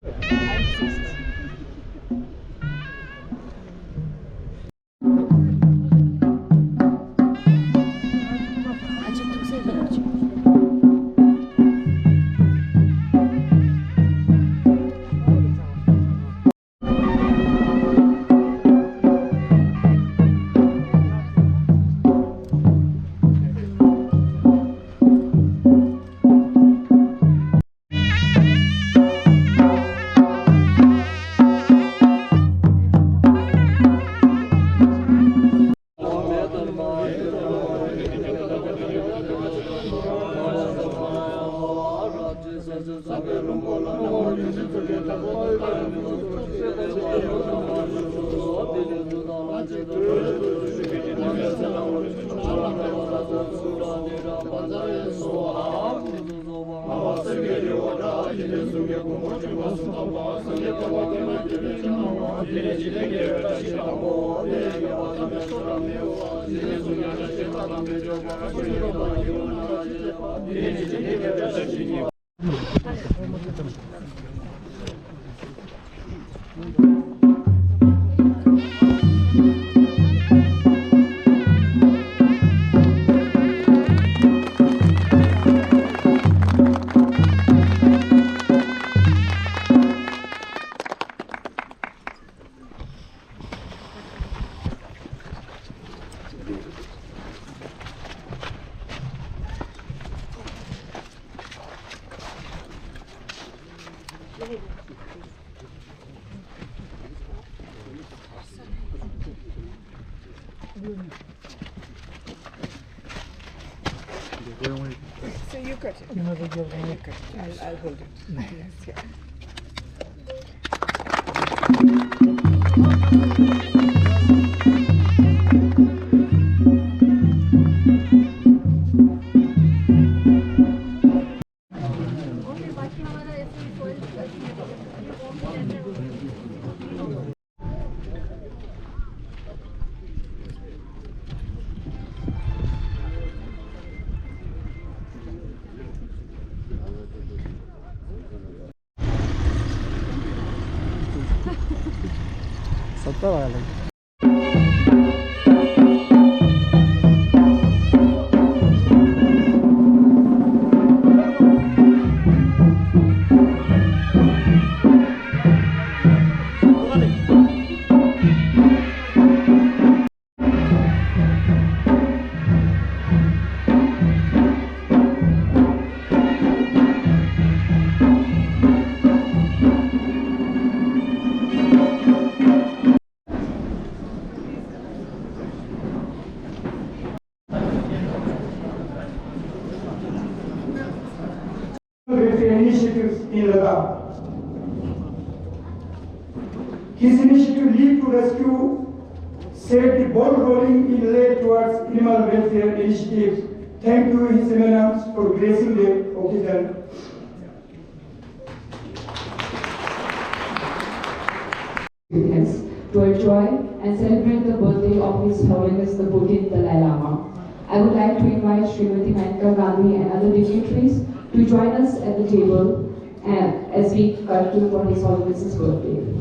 I'm deceased. अच्छा तुझसे बना So you cut it. You cut it. I'll hold it. Yes, yeah. सत्ता वाला initiatives in Ladakh. His initiative lead to rescue set the ball rolling in led towards animal welfare initiatives. Thank you, His Eminence, for gracing the occasion. To enjoy and celebrate the birthday of His Holiness the 14th Dalai Lama. I would like to invite Srimati Maneka Gandhi and other dignitaries to join us at the table as we cut to for His Holiness's birthday.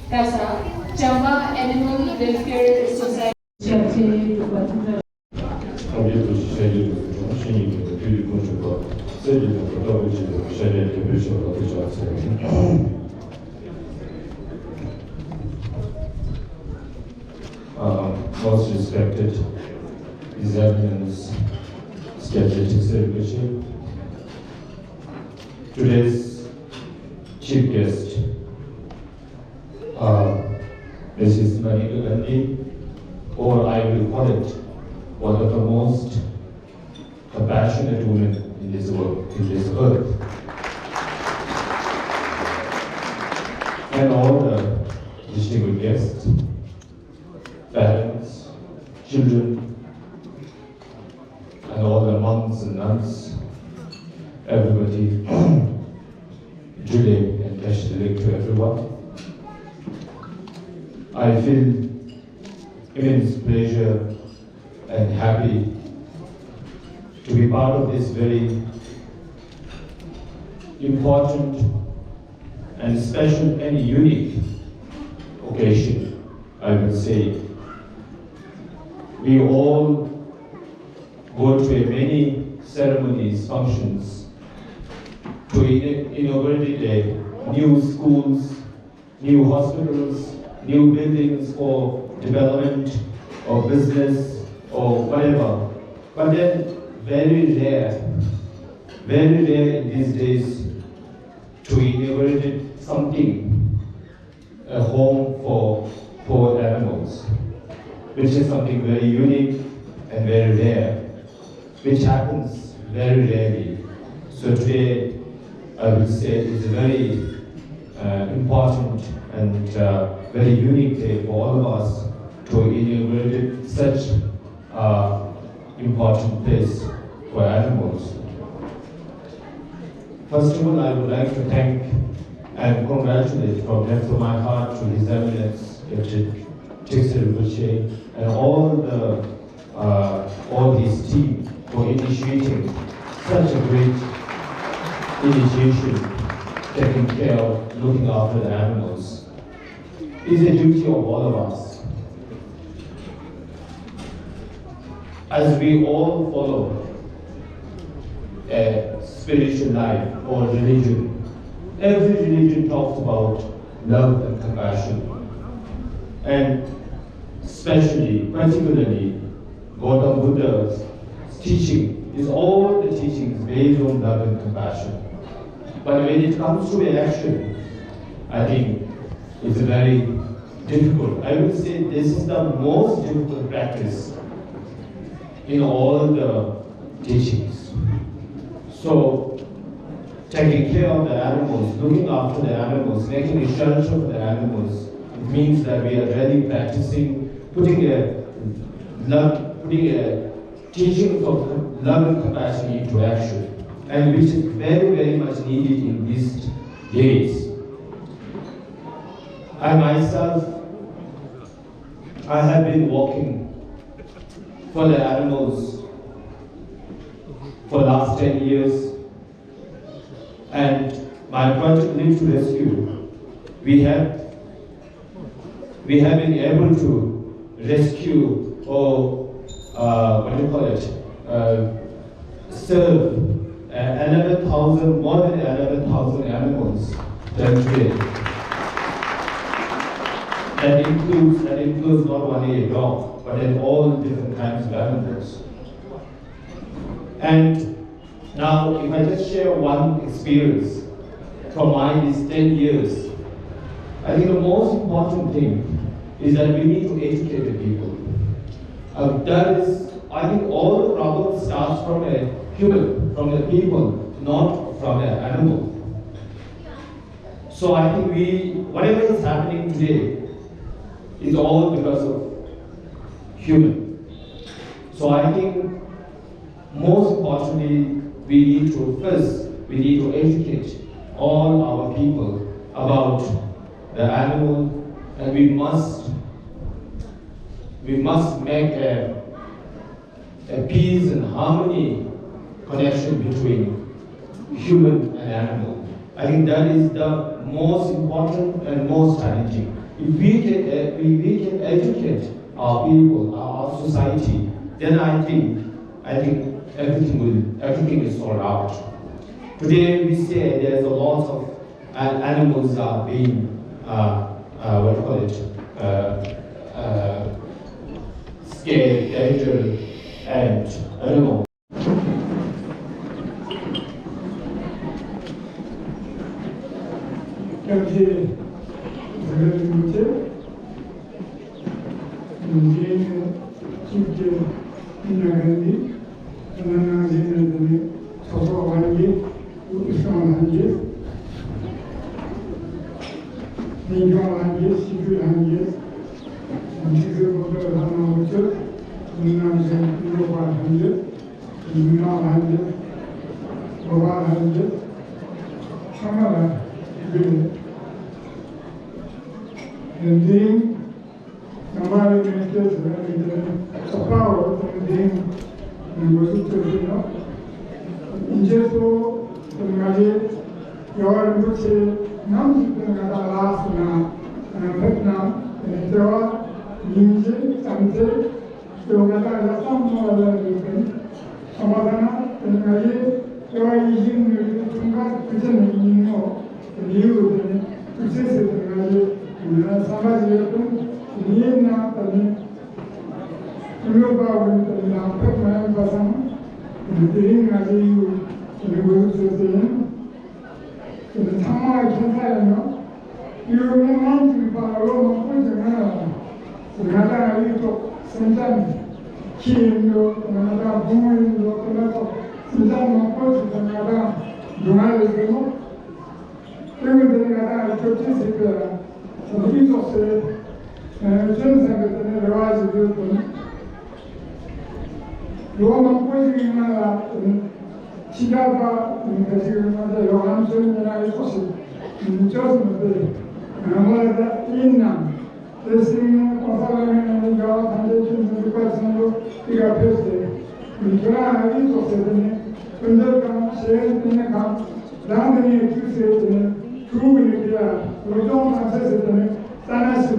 Kasa Chamba Animal Welfare Society. Объекту решения отношений перед мужиком. Целью которого решение пришло отличаться. Most respected examiners, scheduled celebration. Today's chief guest, Mrs. Maneka Gandhi, or I will call it one of the most compassionate women in this world, in this earth. And all the distinguished guests, parents, children, and all the monks and nuns, everybody, Julie and Kashtilik to everyone. I feel immense pleasure and happy to be part of this very important and special and unique occasion, I would say. We all go to many ceremonies, functions, to inaugurate new schools, new hospitals, new buildings for development or business or whatever. But then very rare in these days to inaugurate something, a home for poor animals, which is something very unique and very rare, which happens very rarely. So today, I would say it's a very important and very unique day for all of us to inaugurate such important place for animals. First of all, I would like to thank and congratulate from depth of my heart to His Eminence, Tixer Buche, and all his team for initiating such a great initiation, taking care of, looking after the animals. It's a duty of all of us. As we all follow a spiritual life or religion, every religion talks about love and compassion. And especially, particularly, Gautam Buddha's teaching is all the teachings based on love and compassion. But when it comes to action, I think it's very difficult. I would say this is the most difficult practice in all the teachings. So, taking care of the animals, looking after the animals, making a shelter for the animals, it means that we are really practicing, putting a teaching of love and compassion into action, and which is very, very much needed in these days. I myself, I have been working for the animals for the last 10 years, and my project Live to Rescue, we have been able to rescue or serve 11,000, more than 11,000 animals done today. That includes not only a dog, but in all different kinds of animals. And now, if I just share one experience from these 10 years, I think the most important thing is that we need to educate the people. That is, I think all the problem starts from a human, from the people, not from the animal. So I think whatever is happening today is all because of human. So I think most importantly, we need to educate all our people about the animal, and we must make a peace and harmony connection between human and animal. I think that is the most important and most challenging. If we can educate our people, our society, then I think everything is sorted out. Today we say there's a lot of animals are being scared, dangerous, and I don't know. 경제 그런 문제, 문제는 진짜 인간관계, 인간관계는 서로 관계, 우상관계, 민주관계, 시주관계, 지금부터 하나부터 인간생 global 문화관계, global 상하가 and then somebody ministers the power and then was 이제 또 가지 여러 곳에 남들은 가다 라스나 베트남 대화 민지 상태 또 가다 야삼모를 서마다나 가지 여러 이신을 중간 그전 있는 거 이유들은 그제서 가지 사마지였던 이해나 때문에 글로벌 때문에 앞에 봐서 드림 가지고 그리고 저는 상황이 괜찮아요. 이러면 지금 바로 먹고잖아. 나가 이쪽 생산 기능도 나가 부모님도 그래서 생산 먹고 나가 용화를 되고 그리고 나가 교체식 이쪽에 전생들은 레와지도 요만 보이기만 지가가 지금 맞아 요한전이나 이것이 저스는데 아무래도 인남 대신 어사람이 가 단대ችን 같은도 이가 표세 이거나 이쪽에는 근데가 세는 가 나한테 주세는 그룹이 비야 로종 상세에는 따라서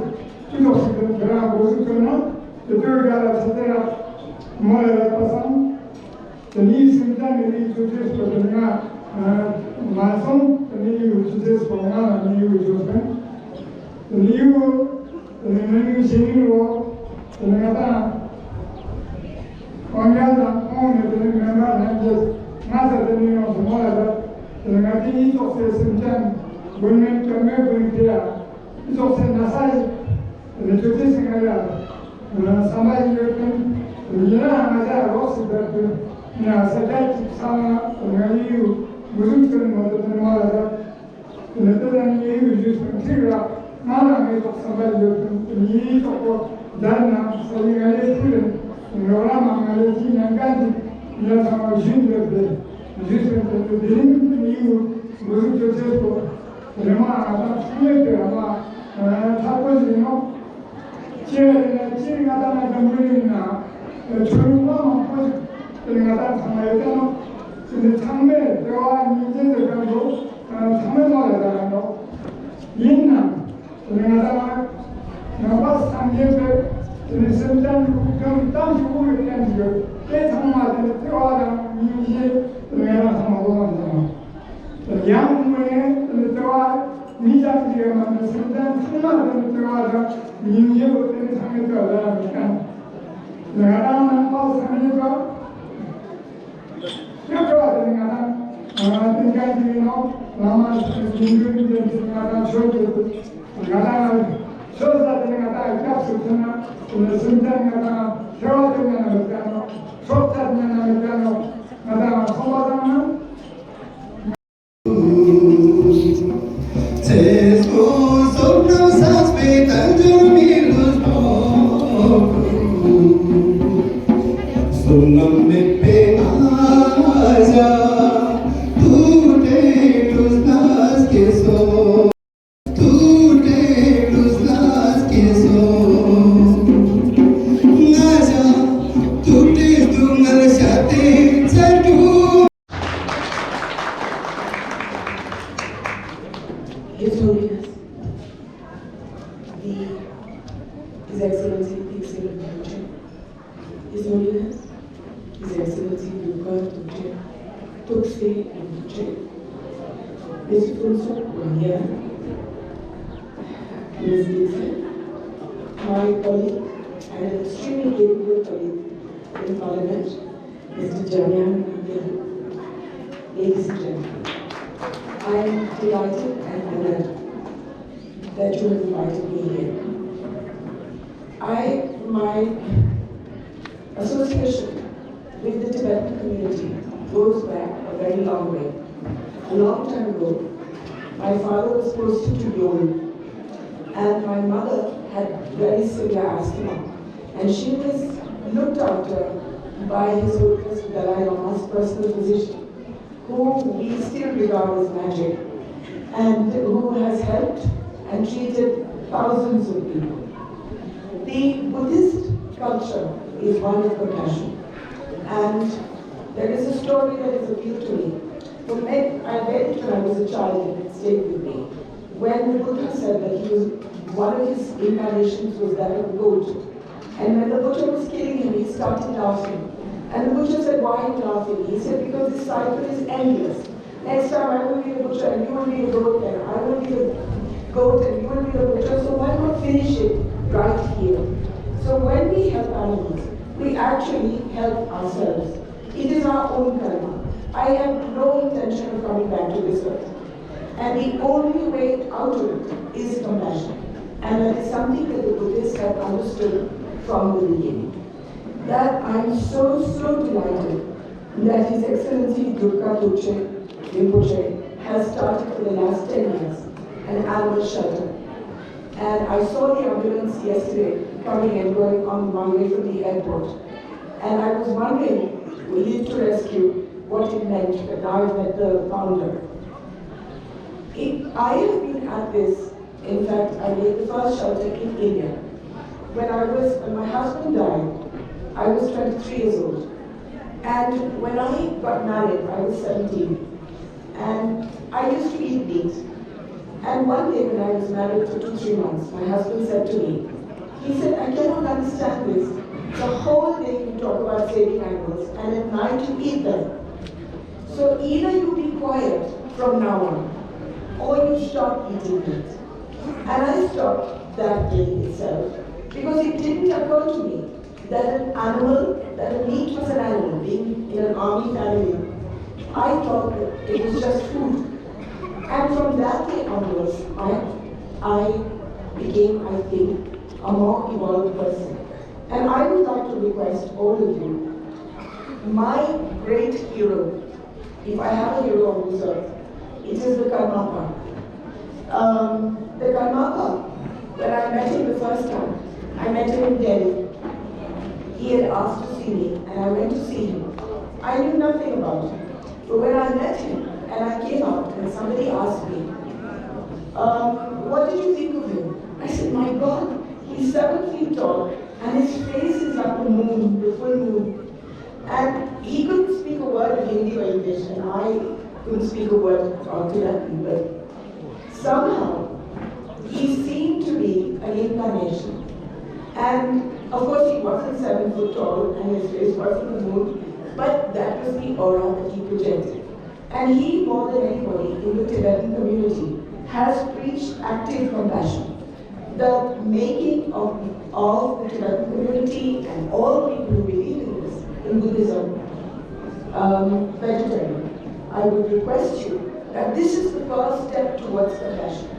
이쪽에는 그라 모습처럼 저쪽에 세대가 뭐라 봐서 이 심장이 주제스 거든요. 말씀 이 주제스 보면 이 주제스 이 신으로 내가 언야다 오늘은 내가 이제 나서는 뭐라 내가 이쪽에 심장 보는 점에 보니까 이쪽에 나사이 주제스가 사마이를 이나 맞아 로스들 나 사자치 사나 오늘이 무슨 그런 것들을 말하다 그들은 이 주스는 티가 나라에 독서발이었던 이 조고 단나 소리가에 풀은 노라망을 지난까지 이라상을 준비했대 주스는 그들은 이유 무슨 조세고 그러면 아마 수요일에 아마 타고지노 지나가다가 정부이나 주로만 보지 그러니까 상하였잖아. 근데 참매 대화 이제들 가지고 참매 말하다가 너 있나? 그러니까 나빠 상계배 그 심장 좀 땅주고 있는 지금 대상마다 대화가 이제 내가 상하고 한다. 양문에 대화 미장지가 만든 심장 충만한 대화가 인제로 된 상태가 나니까 내가 나빠 상계가 Kaya dengan tinggal di lama minggu dengan sholat, dengan sholat dengan ikhlas sunnah, sunnah dengan sholat dengan berkano, sholat dengan berkano, dengan sholat Tutti tu ngal shate Duka, Tuche, Tuxi, and Tuche. Mr. Funso, Wanya, Ms. Dixon, my colleague, and an extremely capable colleague in Parliament, Mr. Jamyan, ladies and gentlemen. I am delighted and honored that you have invited me here. My association with the Tibetan community goes back a very long way. A long time ago, my father was posted to Yol, and my mother had very severe asthma, and she was looked after by His Holiness Dalai Lama's personal physician, who we still regard as magic, and who has helped and treated thousands of people. The Buddhist culture is one of compassion, and there is a story that has appealed to me. I read it when I was a child and it stayed with me. When the Buddha said that one of his incarnations was that of a goat, and when the Buddha was killing him, he started laughing. And the Buddha said, "Why are you laughing?" He said, "Because this cycle is endless. Next time I will be a butcher and you will be a goat, and I will be the goat and you will be the butcher, so why not finish it right here?" So when we help animals, we actually help ourselves. It is our own karma. I have no intention of coming back to this earth. And the only way out of it is compassion. And that is something that the Buddhists have understood from the beginning. That I'm so delighted that His Excellency Durga Tuche Rinpoche has started for the last 10 years an animal shelter. And I saw the ambulance yesterday coming and going on my way from the airport. And I was wondering, Live to Rescue, what it meant, but now I've met the founder. I have been at this, in fact, I made the first shelter in India. When my husband died, I was 23 years old. And when I got married, I was 17. And I used to eat meat. And one day when I was married for 2-3 months, my husband said to me, he said, "I cannot understand this. The whole day you talk about saving animals, and at night you eat them. So either you be quiet from now on, or you stop eating meat." And I stopped that day itself, because it didn't occur to me that a meat was an animal. Being in an army family, I thought that it was just food. And from that day onwards, I became, I think, a more evolved person. And I would like to request all of you, my great hero, if I have a hero on this earth, it is the Karmapa. The Karmapa, when I met him the first time, I met him in Delhi. He had asked to see me, and I went to see him. I knew nothing about him. But when I met him, and I came out, and somebody asked me, "What did you think of him?" I said, "My God, he's 7 feet tall, and his face is like the moon, the full moon." And he couldn't speak a word of Hindi or English, and I couldn't speak a word of Tibetan, but somehow he seemed to be an incarnation. And of course he wasn't 7 foot tall, and his face wasn't the moon, but that was the aura that he projected. And he, more than anybody in the Tibetan community, has preached active compassion. The making of the Tibetan community and all people who believe in this, in Buddhism, vegetarian. I would request you that this is the first step towards compassion.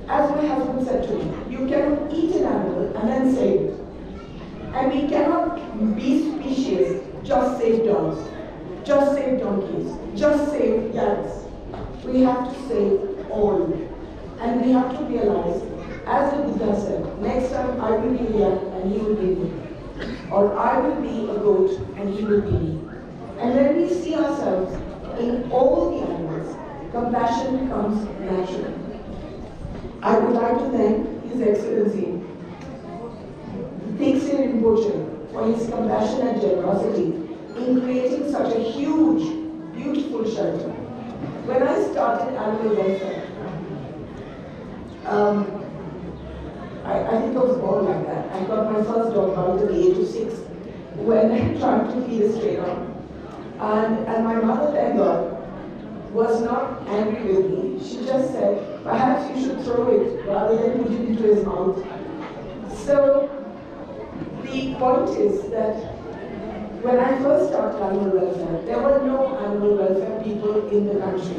As my husband said to me, you cannot eat an animal and then save it. And we cannot be specious, just save dogs, just save donkeys, just save yaks. We have to save all. And we have to realize, as the Buddha said, next time I will be a yak and he will be me. Or I will be a goat and he will be me. And when we see ourselves in all the animals, compassion becomes natural. I would like to thank His Excellency Dixie Rinpoche for his compassion and generosity in creating such a huge, beautiful shelter. When I started animal welfare, I think I was born like that. I got my first dog out at the age of 6 when I tried to feed a stray dog. And my mother, thank God, was not angry with me. She just said, perhaps you should throw it rather than put it into his mouth. So the point is that when I first started animal welfare, there were no animal welfare people in the country.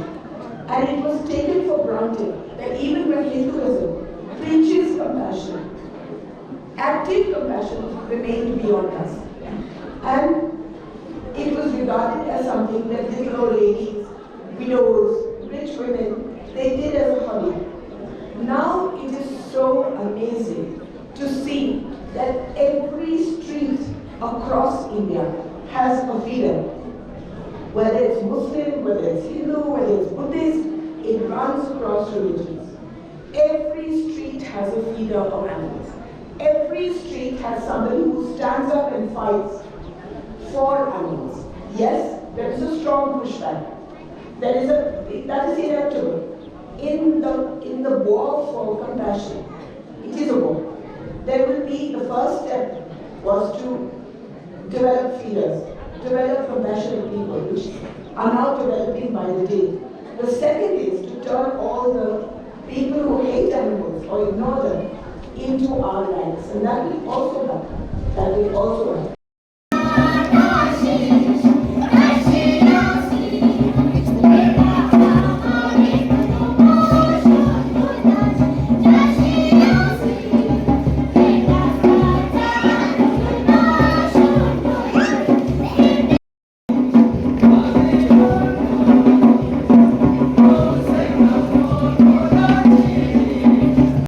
And it was taken for granted that even when Hinduism preaches compassion, active compassion remained beyond us. And it was regarded as something that little old ladies, widows, rich women, they did as a hobby. Now it is so amazing to see that every street across India has a feeder. Whether it's Muslim, whether it's Hindu, whether it's Buddhist, it runs across religions. Every street has a feeder of animals. Every street has somebody who stands up and fights for animals. Yes, there is a strong pushback. That is inevitable. In the war for compassion, it is a war. There will be, the first step was to develop feeders, develop compassionate people, which are now developing by the day. The second is to turn all the people who hate animals or ignore them into our ranks, and that will also happen. That will also happen.